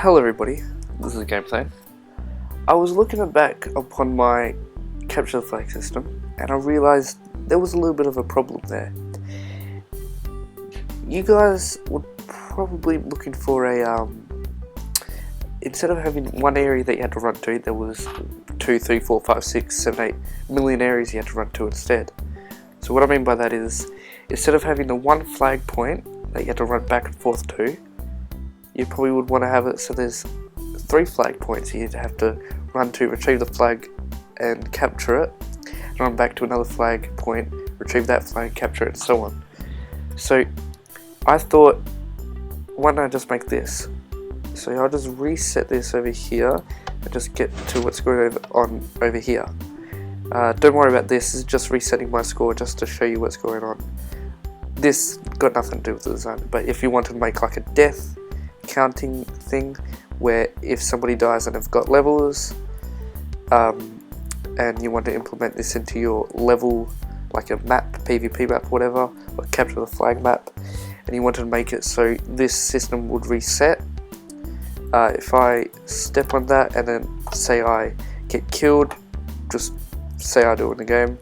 Hello everybody, this is Gameplay. I was looking back upon my capture the flag system and I realised there was a little bit of a problem there. You guys were probably looking for a, instead of having one area that you had to run to, there was 2, 3, 4, 5, 6, 7, 8 million areas you had to run to instead. So what I mean by that is, instead of having the one flag point that you had to run back and forth to, you probably would want to have it so there's 3 flag points you'd have to run to, retrieve the flag and capture it, and run back to another flag point, retrieve that flag, capture it, and so on. So I thought, why don't I just make this? So I'll just reset this over here and just get to what's going on over here. Don't worry about this, it's just resetting my score just to show you what's going on. This got nothing to do with the design, but if you wanted to make like a death counting thing where if somebody dies and have got levels and you want to implement this into your level, like a map, PvP map, whatever, or capture the flag map, and you wanted to make it so this system would reset, if I step on that and then say I get killed, just say I do in the game,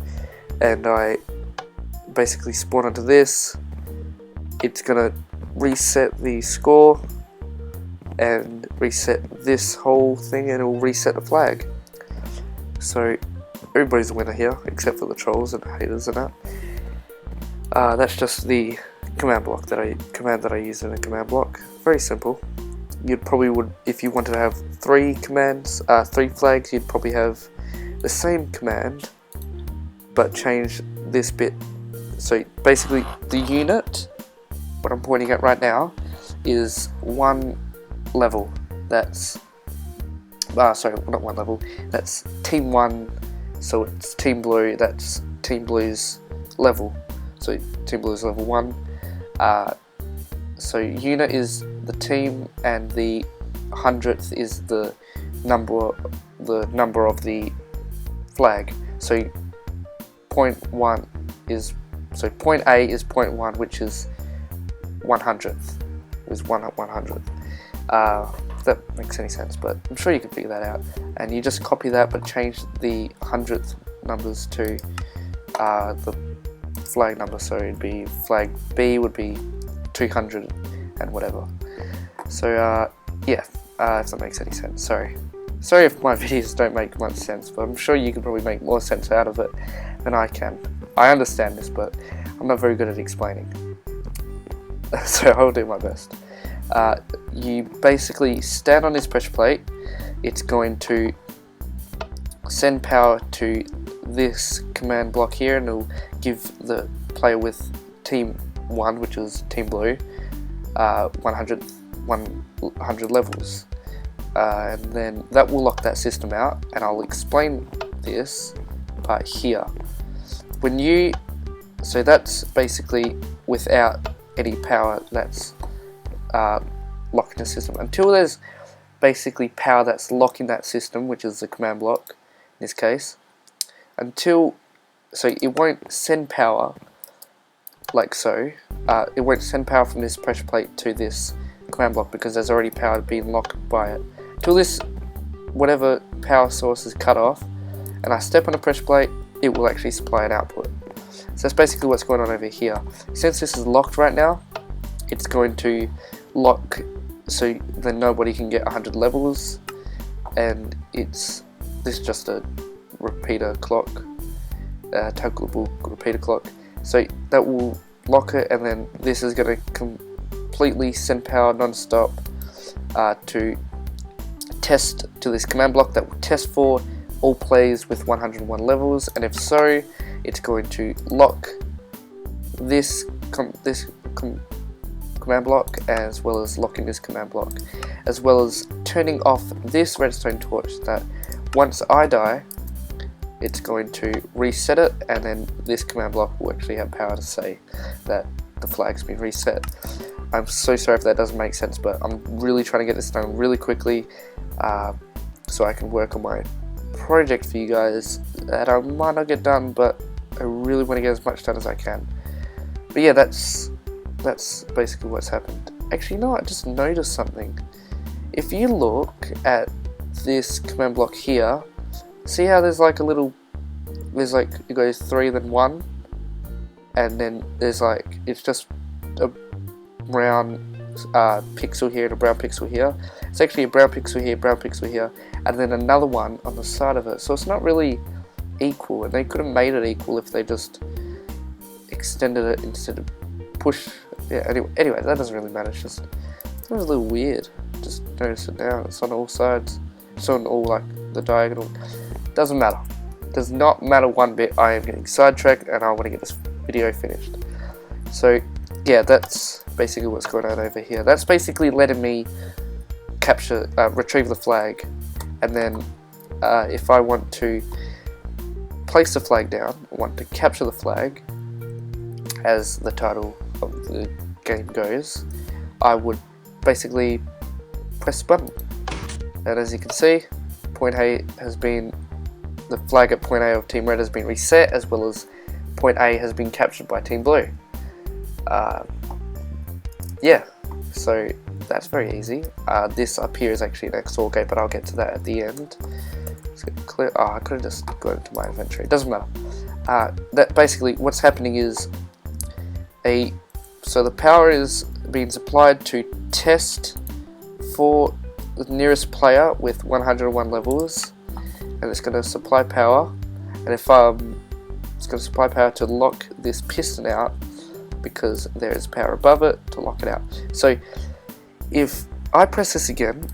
and I basically spawn onto this, it's gonna reset the score and reset this whole thing, and it will reset the flag. So everybody's a winner here except for the trolls and haters and that. That's just the command that I use in a command block. Very simple. You'd probably would, if you wanted to have 3 flags, you'd probably have the same command but change this bit. So basically the unit, what I'm pointing at right now, is one level. That's sorry, not one level, that's team 1, so it's team blue, that's team blue's level, so team blue is level 1. So unit is the team and the 100th is the number of the flag. So point A is point 1, which is 100th, is 100th. If that makes any sense, but I'm sure you can figure that out. And you just copy that but change the 100th numbers to the flag number, so it'd be flag B would be 200 and whatever. So yeah, if that makes any sense. Sorry if my videos don't make much sense, but I'm sure you can probably make more sense out of it than I can. I understand this, but I'm not very good at explaining. So I'll do my best. You basically stand on this pressure plate, it's going to send power to this command block here, and it'll give the player with team 1, which is team blue, 100 levels, and then that will lock that system out, and I'll explain this part here. So that's basically without any power that's locking the system. Until there's basically power that's locking that system, which is the command block in this case, so it won't send power like so. It won't send power from this pressure plate to this command block because there's already power being locked by it. Till this whatever power source is cut off and I step on the pressure plate, it will actually supply an output. So that's basically what's going on over here. Since this is locked right now, it's going to lock so then nobody can get 100 levels, and this is just a repeater clock, taggable repeater clock. So that will lock it, and then this is going to completely send power non-stop to test to this command block that will test for all players with 101 levels, and if so, it's going to lock this command block, as well as locking this command block, as well as turning off this redstone torch that once I die, it's going to reset it, and then this command block will actually have power to say that the flag's been reset. I'm so sorry if that doesn't make sense, but I'm really trying to get this done really quickly so I can work on my project for you guys that I might not get done, but I really want to get as much done as I can. But yeah, that's basically what's happened. Actually, no, I just noticed something. if you look at this command block here, see how there's like a little, there's like, it goes 3 then 1, and then there's like, it's just a brown pixel here and a brown pixel here. It's actually a brown pixel here, brown pixel here, and then another one on the side of it. So it's not really equal, and they could have made it equal if they just extended it instead of push. Yeah, anyway, that doesn't really matter. It's a little weird. Just notice it now. It's on all sides. It's on all like the diagonal. Doesn't matter. Does not matter one bit. I am getting sidetracked, and I want to get this video finished. So yeah, that's basically what's going on over here. That's basically letting me capture, retrieve the flag, and then if I want to place the flag down, I want to capture the flag, as the title of the game goes, I would basically press the button, and as you can see, point A has been, the flag at point A of Team Red has been reset, as well as point A has been captured by Team Blue. Yeah, so that's very easy. This up here is actually an XOR gate, but I'll get to that at the end. Let's get clear. Oh, I could have just gone into my inventory. It doesn't matter. That basically what's happening is so the power is being supplied to test for the nearest player with 101 levels, and it's going to supply power, and if it's going to supply power to lock this piston out, because there is power above it to lock it out. So if I press this again,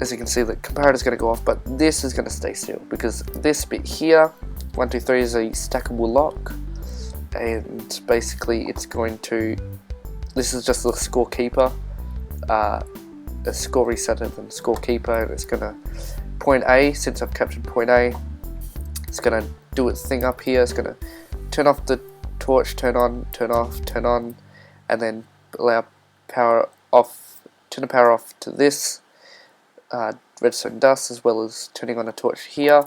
as you can see, the comparator is going to go off, but this is going to stay still, because this bit here, 1, 2, 3, is a stackable lock, and basically it's going to, this is just the score keeper, a score resetter and score keeper, and it's going to, point A, since I've captured point A, it's going to do its thing up here. It's going to turn off the torch, turn on, turn off, turn on, and then allow power off, turn the power off to this redstone dust, as well as turning on a torch here.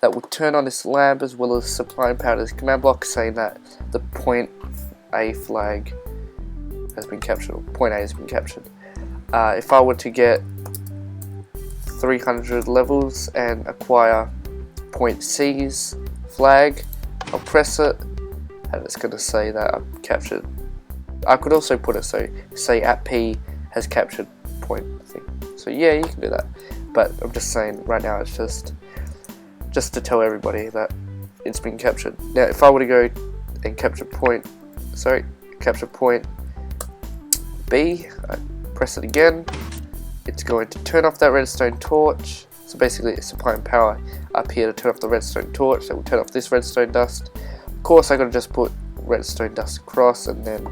That will turn on this lamp, as well as supplying power to this command block, saying that the point A flag has been captured, or point A has been captured. If I were to get 300 levels and acquire point C's flag, I'll press it, and it's going to say that I've captured. I could also put it so, say at P has captured point thing. So yeah, you can do that, but I'm just saying right now it's just to tell everybody that it's been captured. Now if I were to go and capture point B, I press it again, it's going to turn off that redstone torch. So basically it's supplying power up here to turn off the redstone torch. That will turn off this redstone dust. Of course I gotta just put redstone dust across and then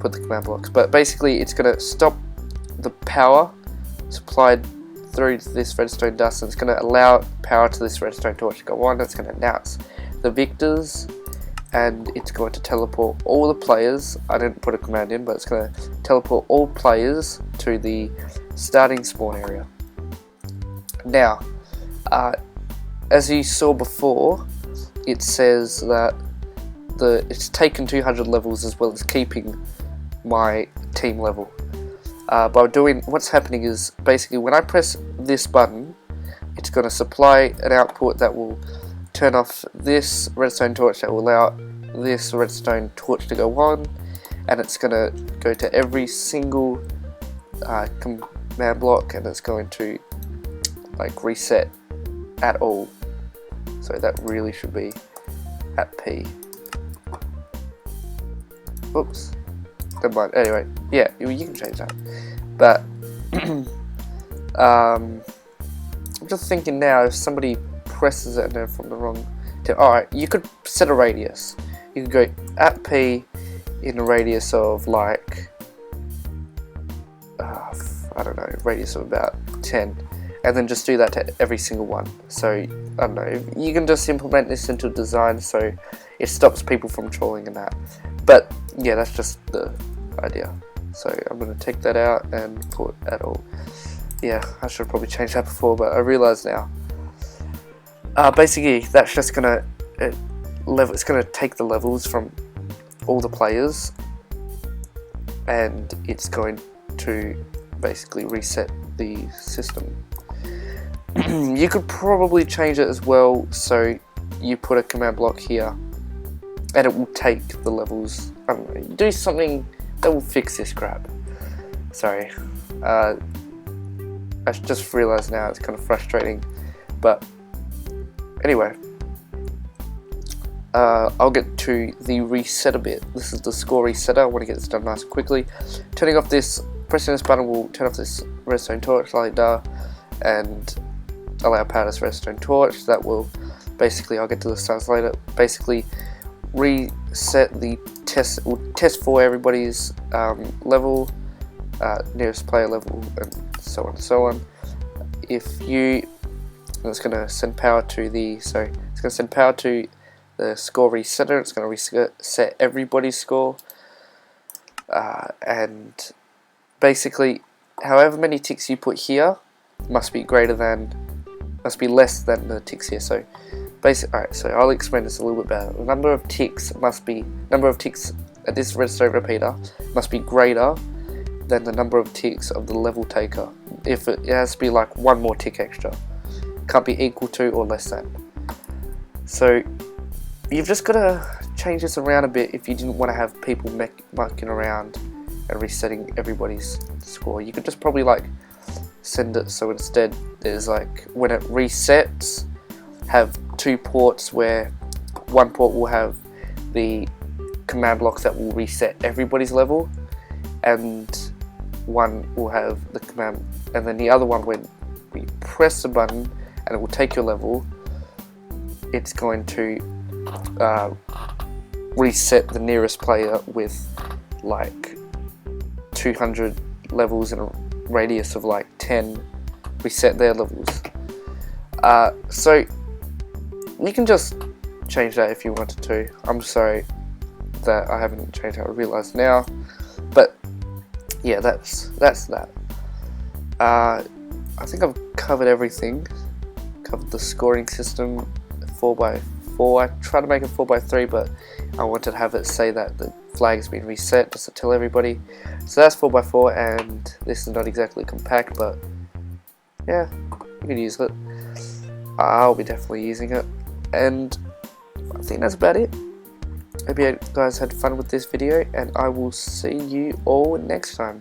put the command blocks, but basically it's gonna stop the power supplied through this redstone dust, and it's going to allow power to this redstone torch to go on. It's going to announce the victors, and it's going to teleport all the players. I didn't put a command in, but it's going to teleport all players to the starting spawn area. Now, as you saw before, it says that it's taken 200 levels as well as keeping my team level. By doing, what's happening is basically when I press this button, it's going to supply an output that will turn off this redstone torch, that will allow this redstone torch to go on, and it's going to go to every single command block, and it's going to like reset at all. So that really should be at P. Oops. Never mind. Anyway, yeah, you can change that. But I'm just thinking now, if somebody presses it and they're from the wrong, alright, you could set a radius. You could go at P in a radius of like, I don't know, radius of about 10, and then just do that to every single one. So I don't know, you can just implement this into design so it stops people from trolling and that. But yeah, that's just the idea. So I'm going to take that out and put at all. Yeah, I should have probably changed that before, but I realise now. Basically, that's just going to it's going to take the levels from all the players, and it's going to basically reset the system. You could probably change it as well, so you put a command block here and it will take the levels. I don't know, do something that will fix this crap. Sorry, I just realized now it's kind of frustrating, but anyway, I'll get to the resetter bit. This is the score resetter. I want to get this done nice and quickly. Turning off this, pressing this button will turn off this redstone torch like that, and allow power to this redstone torch. That will basically, I'll get to the stars later, basically reset the test, will test for everybody's level, nearest player level, and so on and so on. If you, it's going to send power to the, it's going to send power to the score resetter. It's going to reset everybody's score, and basically, however many ticks you put here must be less than the ticks here. So alright, so I'll explain this a little bit better. The number of ticks at this redstone repeater must be greater than the number of ticks of the level taker. If it has to be like one more tick extra, can't be equal to or less than. So you've just got to change this around a bit if you didn't want to have people mucking around and resetting everybody's score. You could just probably like send it so instead there's like, when it resets, have two ports where one port will have the command blocks that will reset everybody's level, and one will have the command, and then the other one, when we press the button and it will take your level, it's going to reset the nearest player with like 200 levels in a radius of like 10, reset their levels. So you can just change that if you wanted to. I'm sorry that I haven't changed it, I realise now, but yeah, that's that. I think I've covered everything. Covered the scoring system, 4x4. I tried to make it 4x3, but I wanted to have it say that the flag has been reset, just to tell everybody. So that's 4x4, and this is not exactly compact, but yeah, you can use it. I'll be definitely using it, and I think that's about it. Hope you guys had fun with this video, and I will see you all next time.